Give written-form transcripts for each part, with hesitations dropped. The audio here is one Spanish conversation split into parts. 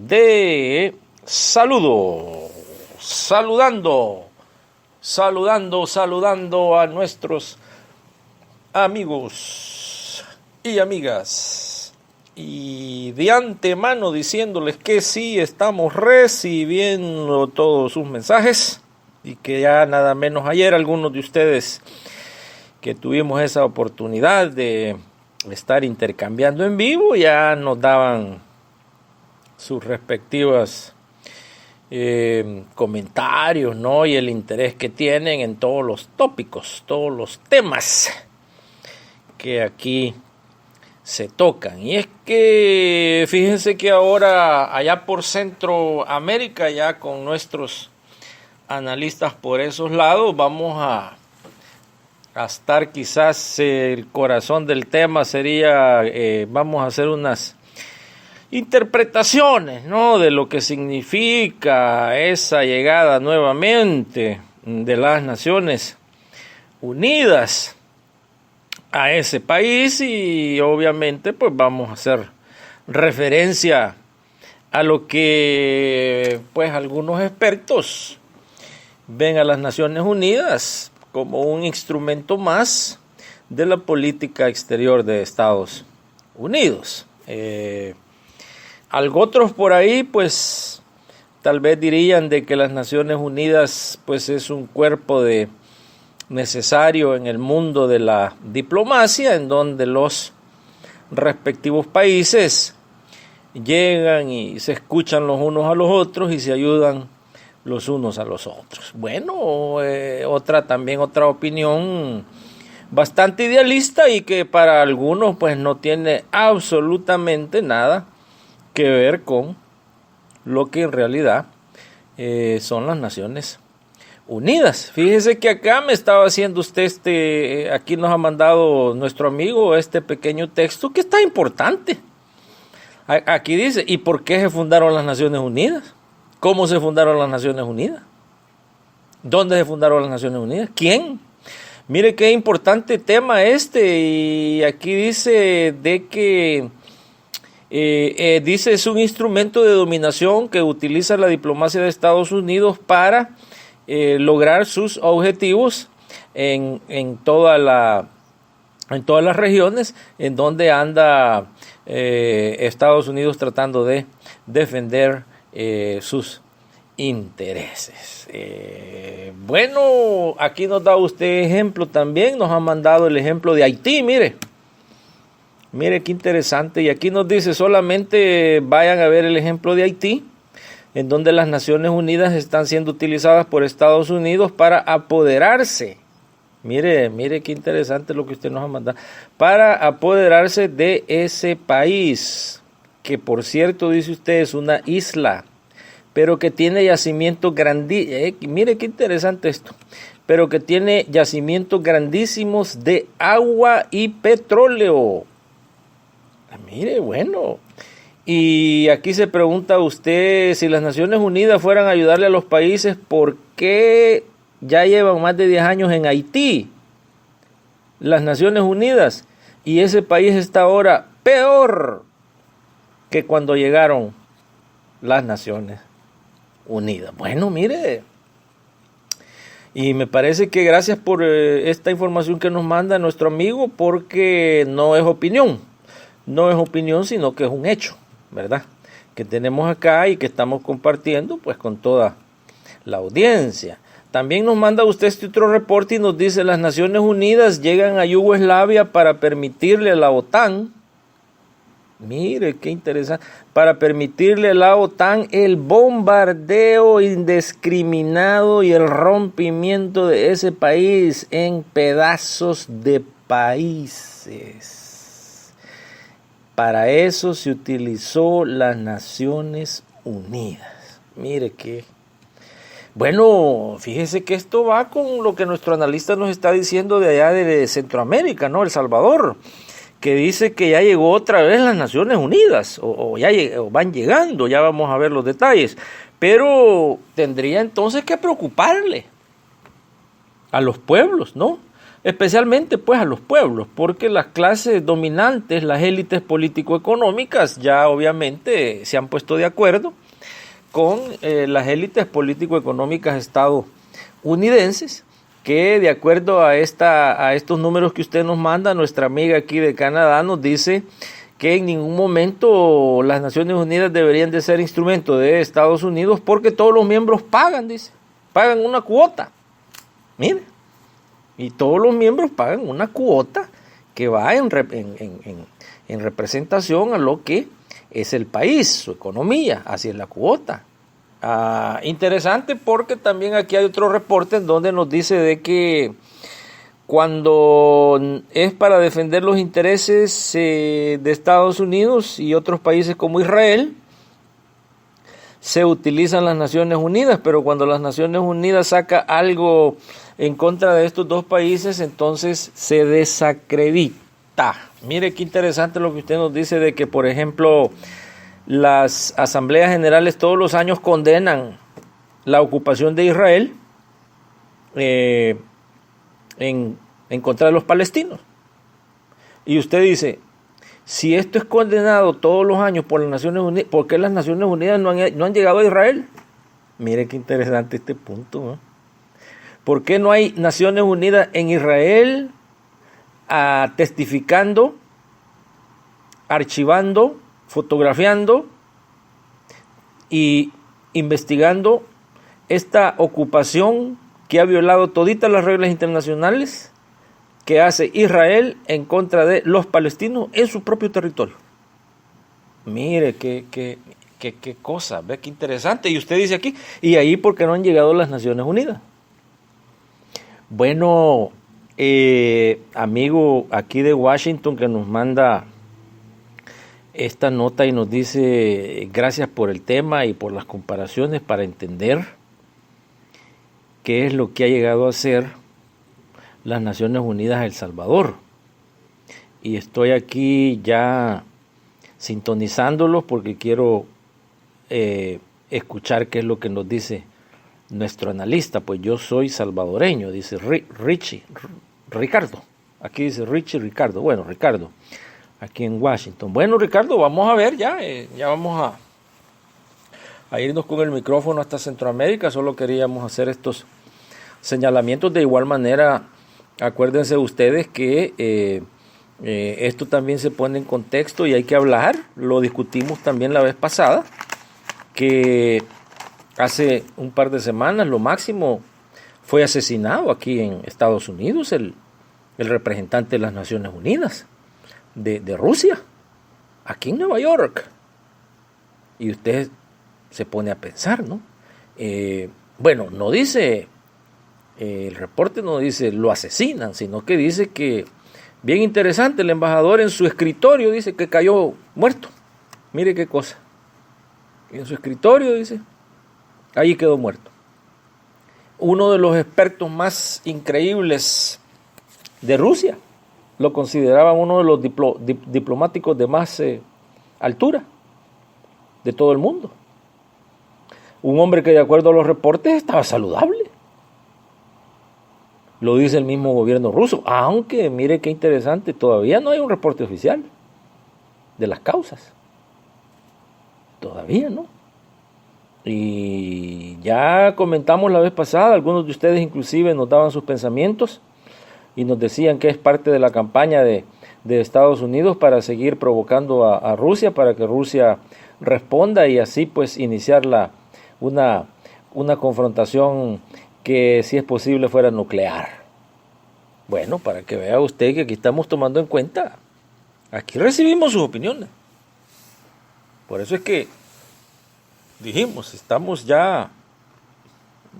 de saludo, saludando a nuestros amigos y amigas, y de antemano diciéndoles que sí estamos recibiendo todos sus mensajes y que ya nada menos ayer algunos de ustedes que tuvimos esa oportunidad de estar intercambiando en vivo ya nos daban sus respectivas comentarios, ¿no? Y el interés que tienen en todos los tópicos, todos los temas que aquí se tocan. Y es que fíjense que ahora allá por Centroamérica, ya con nuestros analistas por esos lados, vamos a estar quizás el corazón del tema sería, vamos a hacer unas interpretaciones, ¿no? De lo que significa esa llegada nuevamente de las Naciones Unidas a ese país, y obviamente pues vamos a hacer referencia a lo que pues algunos expertos ven a las Naciones Unidas como un instrumento más de la política exterior de Estados Unidos. Algo otros por ahí pues tal vez dirían de que las Naciones Unidas pues es un cuerpo necesario en el mundo de la diplomacia, en donde los respectivos países llegan y se escuchan los unos a los otros y se ayudan los unos a los otros. Bueno, otra opinión bastante idealista y que para algunos pues no tiene absolutamente nada que ver con lo que en realidad son las Naciones Unidas. Fíjese que acá me estaba haciendo usted aquí nos ha mandado nuestro amigo este pequeño texto que está importante. Aquí dice, ¿y por qué se fundaron las Naciones Unidas? ¿Cómo se fundaron las Naciones Unidas? ¿Dónde se fundaron las Naciones Unidas? ¿Quién? Mire qué importante tema y aquí dice de que dice es un instrumento de dominación que utiliza la diplomacia de Estados Unidos para lograr sus objetivos en todas las regiones en donde anda Estados Unidos tratando de defender sus intereses. Bueno, aquí nos da usted ejemplo también, nos ha mandado el ejemplo de Haití, mire qué interesante, y aquí nos dice solamente vayan a ver el ejemplo de Haití, en donde las Naciones Unidas están siendo utilizadas por Estados Unidos para apoderarse, mire qué interesante lo que usted nos ha mandado, para apoderarse de ese país, que por cierto dice usted es una isla, pero que tiene yacimientos grandísimos, mire qué interesante esto, pero que tiene yacimientos grandísimos de agua y petróleo. Mire, bueno, y aquí se pregunta usted, si las Naciones Unidas fueran a ayudarle a los países, ¿por qué ya llevan más de 10 años en Haití las Naciones Unidas? Y ese país está ahora peor que cuando llegaron las Naciones Unidas. Bueno, mire, y me parece que gracias por esta información que nos manda nuestro amigo, porque no es opinión, sino que es un hecho, ¿verdad? Que tenemos acá y que estamos compartiendo pues con toda la audiencia. También nos manda usted este otro reporte y nos dice, las Naciones Unidas llegan a Yugoslavia para permitirle a la OTAN, mire qué interesante, para permitirle a la OTAN el bombardeo indiscriminado y el rompimiento de ese país en pedazos de países. Para eso se utilizó las Naciones Unidas. Mire que, bueno, fíjese que esto va con lo que nuestro analista nos está diciendo de allá de Centroamérica, ¿no? El Salvador, que dice que ya llegó otra vez las Naciones Unidas, o van llegando, ya vamos a ver los detalles. Pero tendría entonces que preocuparle a los pueblos, ¿no? especialmente pues a los pueblos, porque las clases dominantes, las élites político-económicas, ya obviamente se han puesto de acuerdo con las élites político-económicas estadounidenses, que de acuerdo a estos números que usted nos manda, nuestra amiga aquí de Canadá nos dice que en ningún momento las Naciones Unidas deberían de ser instrumento de Estados Unidos porque todos los miembros pagan, dice, pagan una cuota. Mire, y todos los miembros pagan una cuota que va en representación a lo que es el país, su economía, así es la cuota. Interesante porque también aquí hay otro reporte en donde nos dice de que cuando es para defender los intereses de Estados Unidos y otros países como Israel, se utilizan las Naciones Unidas, pero cuando las Naciones Unidas saca algo en contra de estos dos países, entonces se desacredita. Mire qué interesante lo que usted nos dice de que, por ejemplo, las asambleas generales todos los años condenan la ocupación de Israel en contra de los palestinos. Y usted dice, si esto es condenado todos los años por las Naciones Unidas, ¿por qué las Naciones Unidas no han llegado a Israel? Mire qué interesante este punto, ¿no? ¿Por qué no hay Naciones Unidas en Israel testificando, archivando, fotografiando y investigando esta ocupación que ha violado toditas las reglas internacionales que hace Israel en contra de los palestinos en su propio territorio? Mire qué cosa, ve qué interesante. Y usted dice aquí, ¿y ahí por qué no han llegado las Naciones Unidas? Bueno, amigo aquí de Washington que nos manda esta nota y nos dice gracias por el tema y por las comparaciones para entender qué es lo que ha llegado a ser las Naciones Unidas a El Salvador. Y estoy aquí ya sintonizándolos porque quiero escuchar qué es lo que nos dice nuestro analista. Pues yo soy salvadoreño, dice Ricardo. Aquí dice Ricardo. Bueno, Ricardo, aquí en Washington. Bueno, Ricardo, vamos a ver ya vamos a irnos con el micrófono hasta Centroamérica. Solo queríamos hacer estos señalamientos. De igual manera, acuérdense ustedes que esto también se pone en contexto y hay que hablar. Lo discutimos también la vez pasada, que hace un par de semanas lo máximo fue asesinado aquí en Estados Unidos el representante de las Naciones Unidas de Rusia, aquí en Nueva York. Y usted se pone a pensar, ¿no? Bueno, no dice, el reporte no dice lo asesinan, sino que dice que, bien interesante, el embajador en su escritorio dice que cayó muerto. Mire qué cosa. En su escritorio dice, allí quedó muerto. Uno de los expertos más increíbles de Rusia lo consideraba uno de los diplomáticos de más altura de todo el mundo. Un hombre que, de acuerdo a los reportes, estaba saludable. Lo dice el mismo gobierno ruso, aunque mire qué interesante, todavía no hay un reporte oficial de las causas. Todavía no. Y ya comentamos la vez pasada, algunos de ustedes inclusive nos daban sus pensamientos y nos decían que es parte de la campaña de Estados Unidos para seguir provocando a Rusia, para que Rusia responda y así pues iniciar una confrontación que, si es posible, fuera nuclear. Bueno, para que vea usted que aquí estamos tomando en cuenta, aquí recibimos sus opiniones. Por eso es que dijimos, estamos ya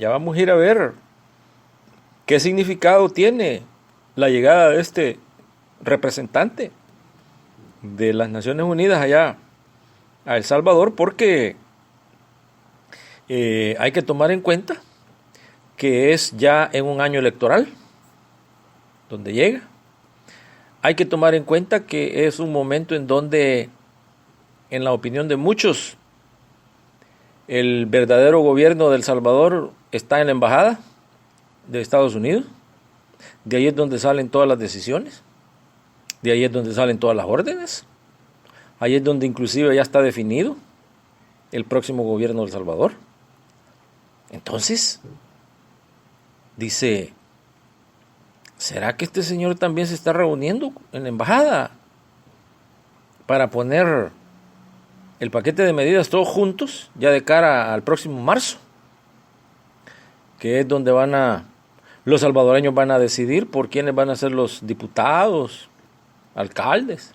vamos a ir a ver qué significado tiene la llegada de este representante de las Naciones Unidas allá a El Salvador, porque hay que tomar en cuenta que es ya en un año electoral donde llega. Hay que tomar en cuenta que es un momento en donde, en la opinión de muchos, el verdadero gobierno de El Salvador está en la embajada de Estados Unidos. De ahí es donde salen todas las decisiones, de ahí es donde salen todas las órdenes, ahí es donde inclusive ya está definido el próximo gobierno de El Salvador. Entonces, dice, ¿será que este señor también se está reuniendo en la embajada para poner el paquete de medidas todos juntos, ya de cara al próximo marzo? Que es donde los salvadoreños van a decidir por quiénes van a ser los diputados, alcaldes.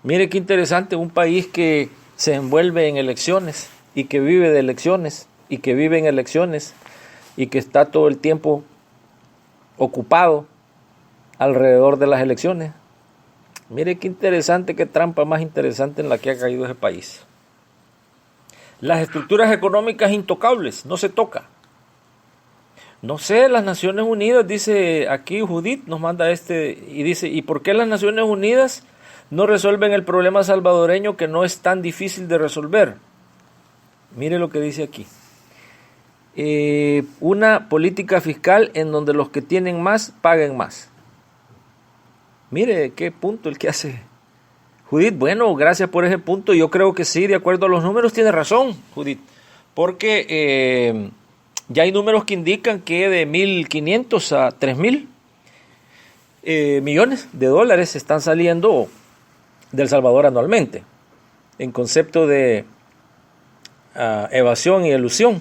Mire qué interesante, un país que se envuelve en elecciones y que vive de elecciones y que vive en elecciones y que está todo el tiempo ocupado alrededor de las elecciones. Mire qué interesante, qué trampa más interesante en la que ha caído ese país. Las estructuras económicas intocables, no se toca. No sé, las Naciones Unidas, dice aquí Judith, nos manda y dice, ¿y por qué las Naciones Unidas no resuelven el problema salvadoreño que no es tan difícil de resolver? Mire lo que dice aquí. Una política fiscal en donde los que tienen más paguen más. Mire qué punto el que hace Judith. Bueno, gracias por ese punto. Yo creo que sí, de acuerdo a los números, tiene razón Judith, porque ya hay números que indican que de 1.500 a 3.000 millones de dólares están saliendo de El Salvador anualmente, en concepto de evasión y elusión.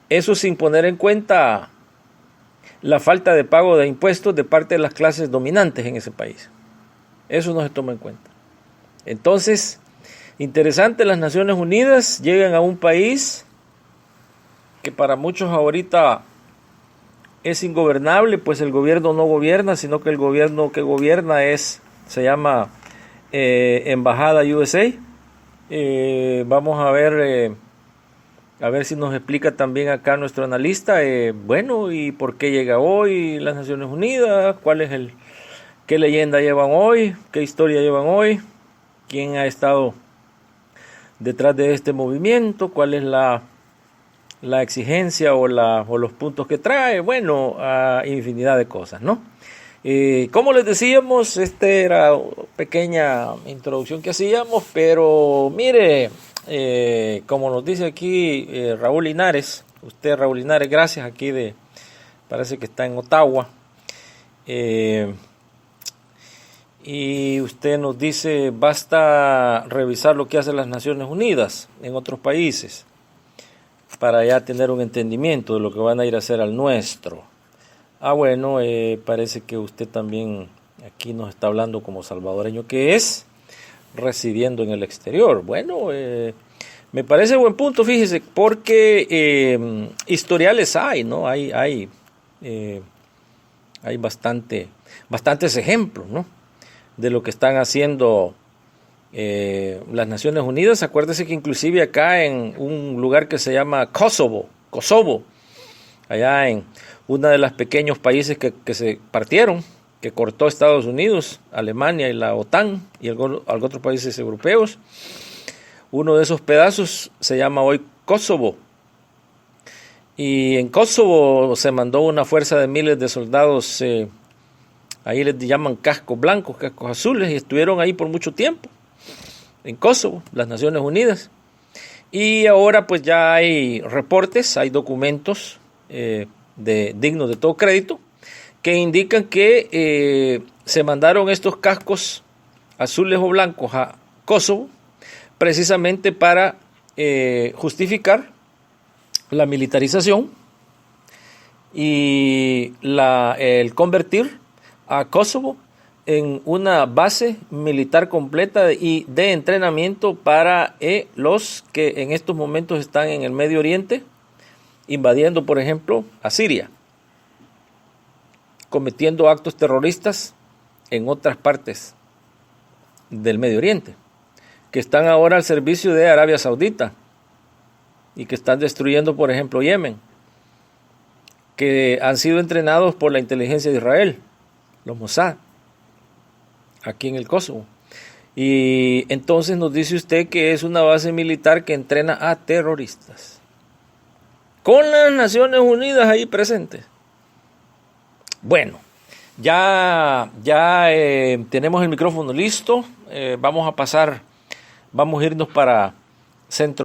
Eso sin poner en cuenta la falta de pago de impuestos de parte de las clases dominantes en ese país. Eso no se toma en cuenta. Entonces, interesante, las Naciones Unidas llegan a un país que para muchos ahorita es ingobernable, pues el gobierno no gobierna, sino que el gobierno que gobierna se llama Embajada USA. Vamos a ver si nos explica también acá nuestro analista, bueno, y por qué llega hoy las Naciones Unidas, qué leyenda llevan hoy, qué historia llevan hoy, quién ha estado detrás de este movimiento, cuál es la exigencia o los puntos que trae, bueno, infinidad de cosas, ¿no? Como les decíamos, era una pequeña introducción que hacíamos, pero mire, como nos dice aquí Raúl Linares, Raúl Linares, gracias, parece que está en Ottawa, y usted nos dice, basta revisar lo que hacen las Naciones Unidas en otros países para ya tener un entendimiento de lo que van a ir a hacer al nuestro. Bueno, parece que usted también aquí nos está hablando como salvadoreño que es, residiendo en el exterior. Bueno, me parece buen punto, fíjese, porque historiales hay, ¿no? Hay bastantes ejemplos, ¿no? De lo que están haciendo las Naciones Unidas. Acuérdese que inclusive acá en un lugar que se llama Kosovo, allá en uno de los pequeños países que se partieron, que cortó Estados Unidos, Alemania y la OTAN y algunos otros países europeos. Uno de esos pedazos se llama hoy Kosovo. Y en Kosovo se mandó una fuerza de miles de soldados, ahí les llaman cascos blancos, cascos azules, y estuvieron ahí por mucho tiempo, en Kosovo, las Naciones Unidas. Y ahora pues ya hay reportes, hay documentos dignos de todo crédito, que indican que se mandaron estos cascos azules o blancos a Kosovo precisamente para justificar la militarización y el convertir a Kosovo en una base militar completa y de entrenamiento para los que en estos momentos están en el Medio Oriente, invadiendo, por ejemplo, a Siria, cometiendo actos terroristas en otras partes del Medio Oriente, que están ahora al servicio de Arabia Saudita y que están destruyendo, por ejemplo, Yemen, que han sido entrenados por la inteligencia de Israel, los Mossad, aquí en el Kosovo. Y entonces nos dice usted que es una base militar que entrena a terroristas, con las Naciones Unidas ahí presentes. Bueno, ya tenemos el micrófono listo. Vamos a irnos para Centro.